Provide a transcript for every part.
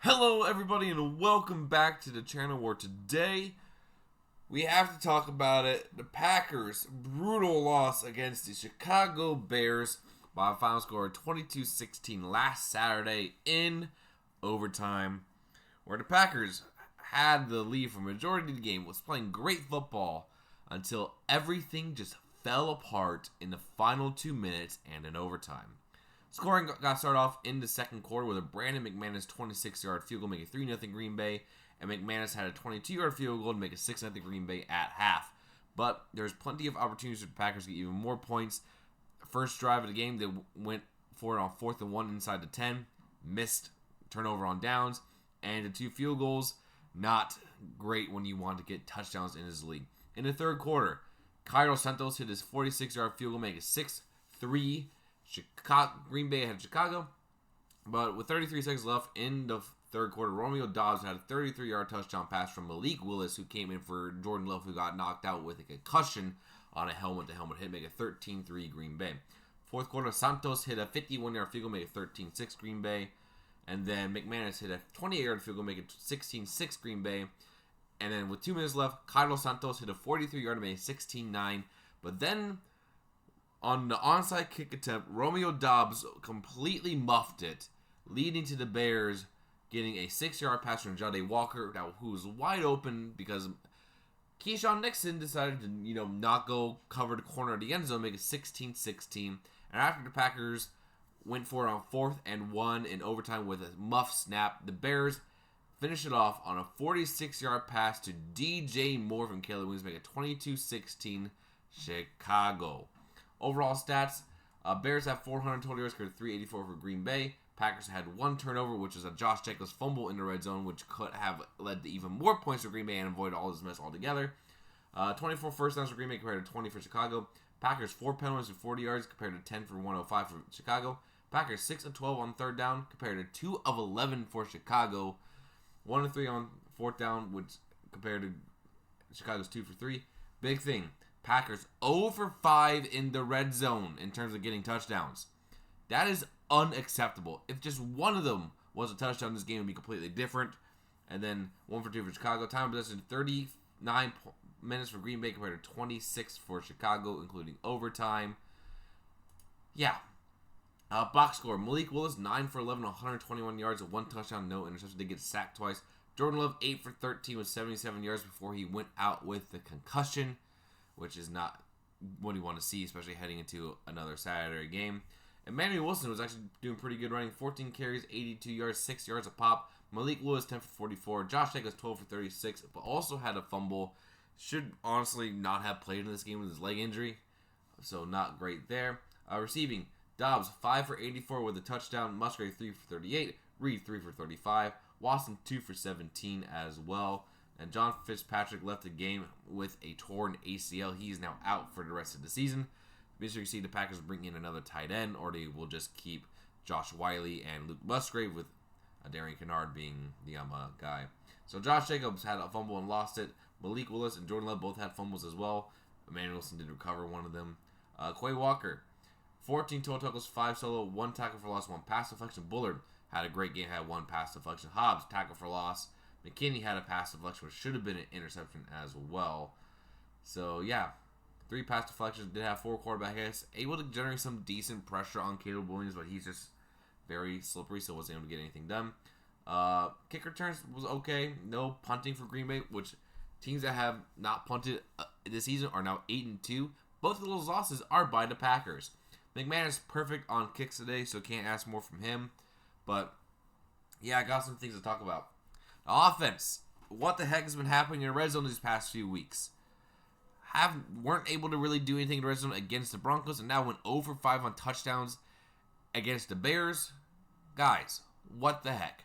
Hello everybody and welcome back to the channel where today we have to talk about it. The Packers' brutal loss against the Chicago Bears by a final score of 22-16 last Saturday in overtime, where the Packers had the lead for majority of the game, was playing great football until everything just fell apart in the final 2 minutes and in overtime. Scoring got started off in the second quarter with a Brandon McManus 26-yard field goal, make it 3-0 Green Bay, and McManus had a 22-yard field goal to make it 6-0 Green Bay at half. But there's plenty of opportunities for the Packers to get even more points. First drive of the game, they went for it on 4th and 1 inside the 10, missed turnover on downs, and the 2 field goals, not great when you want to get touchdowns in this league. In the third quarter, Cairo Santos hit his 46-yard field goal, make it 6-3. Green Bay had Chicago, but with 33 seconds left in the third quarter, Romeo Doubs had a 33-yard touchdown pass from Malik Willis, who came in for Jordan Love, who got knocked out with a concussion on a helmet-to-helmet hit, make it 13-3 Green Bay. Fourth quarter, Santos hit a 51-yard field goal, make it 13-6 Green Bay, and then McManus hit a 28-yard field goal, make it 16-6 Green Bay, and then with 2 minutes left, Carlos Santos hit a 43-yard, make it 16-9, but then on the onside kick attempt, Romeo Doubs completely muffed it, leading to the Bears getting a 6-yard pass from Jade Walker, who was wide open because Keyshawn Nixon decided to, not go cover the corner of the end zone, make it 16-16. And after the Packers went for it on 4th and 1 in overtime with a muff snap, the Bears finished it off on a 46-yard pass to DJ Moore from Caleb Williams, make it 22-16 Chicago. Overall stats, Bears have 420 yards, 384 for Green Bay. Packers had 1 turnover, which was a Josh Jacobs fumble in the red zone, which could have led to even more points for Green Bay and avoid all this mess altogether. 24 first downs for Green Bay compared to 20 for Chicago. Packers 4 penalties for 40 yards compared to 10 for 105 for Chicago. Packers 6 of 12 on third down compared to 2 of 11 for Chicago. 1 of 3 on fourth down, which compared to Chicago's 2 for 3. Big thing. Packers 0 for 5 in the red zone in terms of getting touchdowns. That is unacceptable. If just one of them was a touchdown, this game would be completely different. And then 1 for 2 for Chicago. Time possession 39 minutes for Green Bay compared to 26 for Chicago, including overtime. Yeah. Box score. Malik Willis 9 for 11, 121 yards, 1 touchdown, no interception. They get sacked twice. Jordan Love 8 for 13 with 77 yards before he went out with the concussion, which is not what you want to see, especially heading into another Saturday game. Emmanuel Wilson was actually doing pretty good running. 14 carries, 82 yards, 6 yards a pop. Malik Lewis, 10 for 44. Josh Jacobs, 12 for 36, but also had a fumble. Should honestly not have played in this game with his leg injury, so not great there. Receiving, Doubs, 5 for 84 with a touchdown. Musgrave, 3 for 38. Reed, 3 for 35. Watson, 2 for 17 as well. And John Fitzpatrick left the game with a torn ACL. He is now out for the rest of the season. Be sure you see the Packers bring in another tight end, or they will just keep Josh Wiley and Luke Musgrave, with Darian Kennard being the guy. So Josh Jacobs had a fumble and lost it. Malik Willis and Jordan Love both had fumbles as well. Emmanuel Wilson did recover one of them. Quay Walker, 14 total tackles, 5 solo, 1 tackle for loss, 1 pass deflection. Bullard had a great game, had 1 pass deflection. Hobbs, tackle for loss. McKinney had a pass deflection, which should have been an interception as well. So, yeah, 3 pass deflections, did have 4 quarterback hits. Able to generate some decent pressure on Caleb Williams, but he's just very slippery, so wasn't able to get anything done. Kick returns was okay. No punting for Green Bay, which teams that have not punted this season are now 8-2. Both of those losses are by the Packers. McManus perfect on kicks today, so can't ask more from him. But, yeah, I got some things to talk about. Offense. What the heck has been happening in the red zone these past few weeks? Weren't able to really do anything in the red zone against the Broncos, and now went 0 for 5 on touchdowns against the Bears. Guys, what the heck?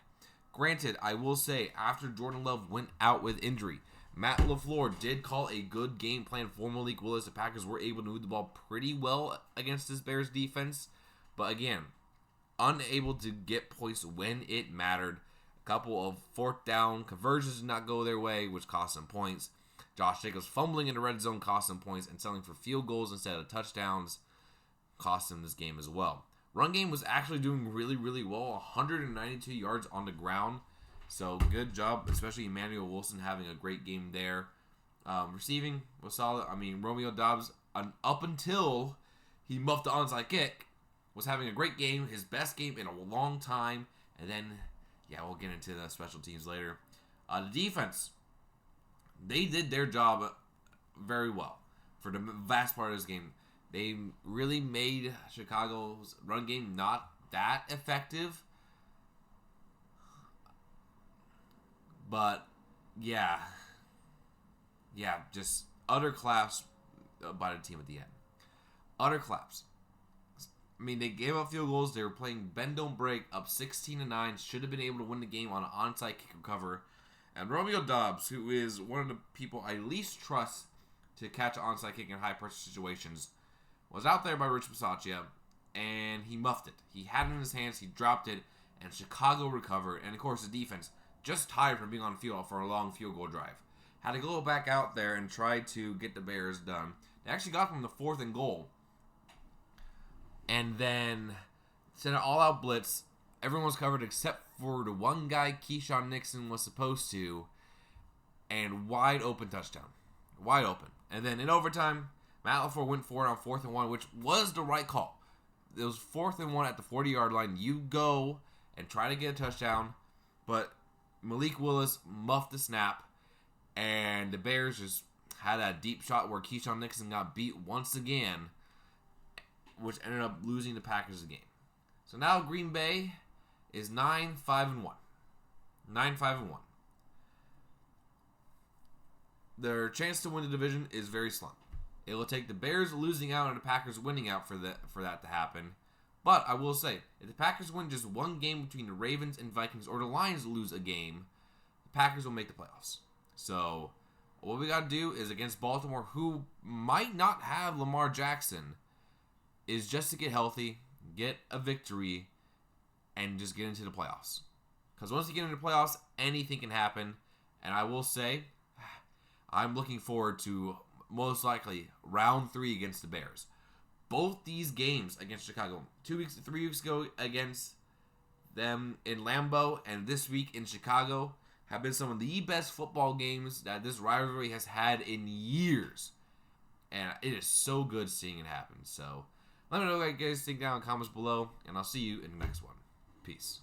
Granted, I will say, after Jordan Love went out with injury, Matt LaFleur did call a good game plan for Malik Willis. The Packers were able to move the ball pretty well against this Bears defense, but again, unable to get points when it mattered. A couple of 4th down conversions did not go their way, which cost them points. Josh Jacobs fumbling in the red zone cost them points, and selling for field goals instead of touchdowns cost them this game as well. Run game was actually doing really, really well. 192 yards on the ground So good job, especially Emmanuel Wilson having a great game there. Receiving was solid. I mean, Romeo Doubs, up until he muffed the onside kick, was having a great game, his best game in a long time. And then, yeah, we'll get into the special teams later. The defense, they did their job very well for the vast part of this game. They really made Chicago's run game not that effective. But, yeah, just utter collapse by the team at the end. Utter collapse. I mean, they gave up field goals. They were playing bend don't break, up 16-9. Should have been able to win the game on an onside kick recover. And Romeo Doubs, who is one of the people I least trust to catch an onside kick in high pressure situations, was out there by Rich Bisaccia, and he muffed it. He had it in his hands, he dropped it, and Chicago recovered. And of course, the defense, just tired from being on the field for a long field goal drive, had to go back out there and try to get the Bears done. They actually got them the 4th and goal. And then sent an all-out blitz. Everyone was covered except for the one guy Keyshawn Nixon was supposed to. And wide open touchdown. Wide open. And then in overtime, Matt LaFleur went for it on 4th and 1, which was the right call. It was 4th and 1 at the 40-yard line. You go and try to get a touchdown. But Malik Willis muffed the snap. And the Bears just had that deep shot where Keyshawn Nixon got beat once again, which ended up losing the Packers the game. So now Green Bay is 9-5-1. 9-5-1. Their chance to win the division is very slim. It will take the Bears losing out and the Packers winning out for that to happen. But I will say, if the Packers win just one game between the Ravens and Vikings, or the Lions lose a game, the Packers will make the playoffs. So what we got to do is against Baltimore, who might not have Lamar Jackson, is just to get healthy, get a victory, and just get into the playoffs. Because once you get into the playoffs, anything can happen. And I will say, I'm looking forward to most likely round 3 against the Bears. Both these games against Chicago, 3 weeks ago against them in Lambeau, and this week in Chicago, have been some of the best football games that this rivalry has had in years. And it is so good seeing it happen. So let me know what you guys think down in the comments below, and I'll see you in the next one. Peace.